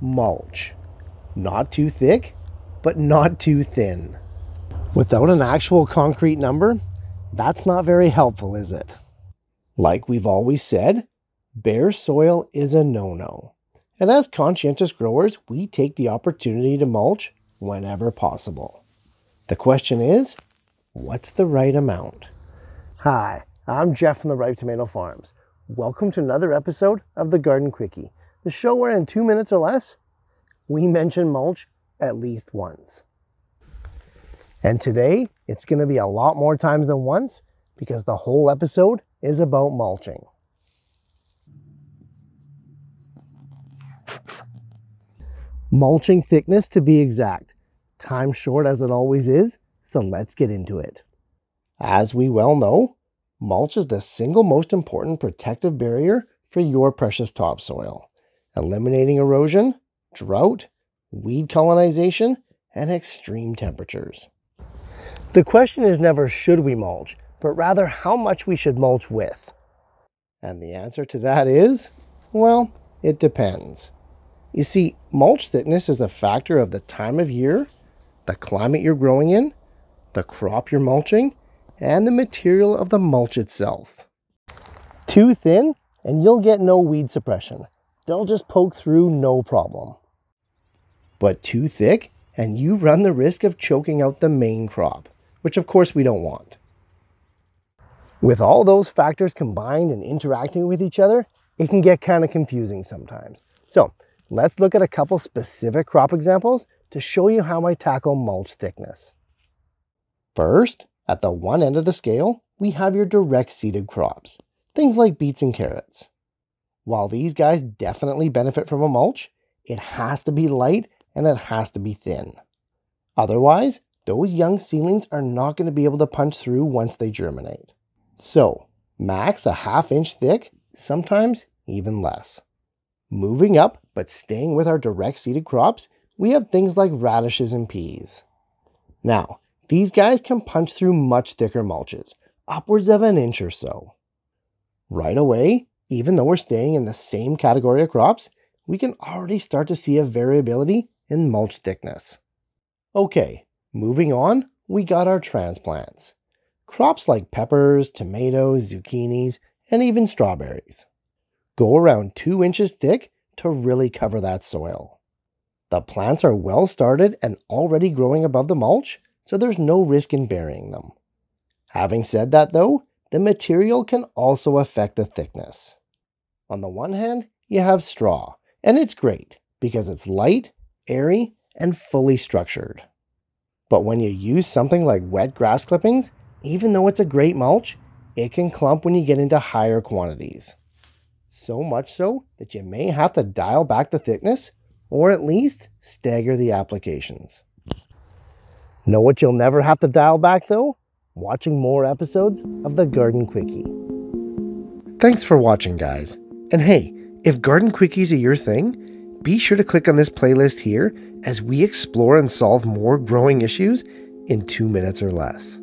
mulch. Not too thick, but not too thin. Without an actual concrete number, that's not very helpful, is it? Like we've always said, bare soil is a no-no. And as conscientious growers, we take the opportunity to mulch whenever possible. The question is, what's the right amount? Hi, I'm Jeff from the Ripe Tomato Farms. Welcome to another episode of the Garden Quickie, the show where in 2 minutes or less, we mention mulch at least once. And today, it's going to be a lot more times than once because the whole episode is about mulching. Mulching thickness to be exact. Time short as it always is, so let's get into it. As we well know, mulch is the single most important protective barrier for your precious topsoil, eliminating erosion, drought, weed colonization, and extreme temperatures. The question is never should we mulch, but rather how much we should mulch with. And the answer to that is, well, it depends. You see, mulch thickness is a factor of the time of year, the climate you're growing in, the crop you're mulching, and the material of the mulch itself. Too thin, and you'll get no weed suppression. They'll just poke through no problem. But too thick, and you run the risk of choking out the main crop, which of course we don't want. With all those factors combined and interacting with each other, it can get kind of confusing sometimes. So, let's look at a couple specific crop examples to show you how I tackle mulch thickness. First, at the one end of the scale, we have your direct seeded crops, things like beets and carrots. While these guys definitely benefit from a mulch, it has to be light and it has to be thin. Otherwise, those young seedlings are not going to be able to punch through once they germinate. So, max a ½ inch thick, sometimes even less. Moving up, but staying with our direct seeded crops, we have things like radishes and peas. Now, these guys can punch through much thicker mulches, upwards of an inch or so. Right away, even though we're staying in the same category of crops, we can already start to see a variability in mulch thickness. Okay, moving on, we got our transplants. Crops like peppers, tomatoes, zucchinis, and even strawberries. Go around 2 inches thick to really cover that soil. The plants are well started and already growing above the mulch, so there's no risk in burying them. Having said that though, the material can also affect the thickness. On the one hand, you have straw, and it's great because it's light, airy, and fully structured. But when you use something like wet grass clippings, even though it's a great mulch, it can clump when you get into higher quantities. So much so that you may have to dial back the thickness or at least stagger the applications. Know what you'll never have to dial back though? Watching more episodes of the Garden Quickie. Thanks for watching, guys. And hey, if Garden Quickies are your thing, be sure to click on this playlist here as we explore and solve more growing issues in 2 minutes or less.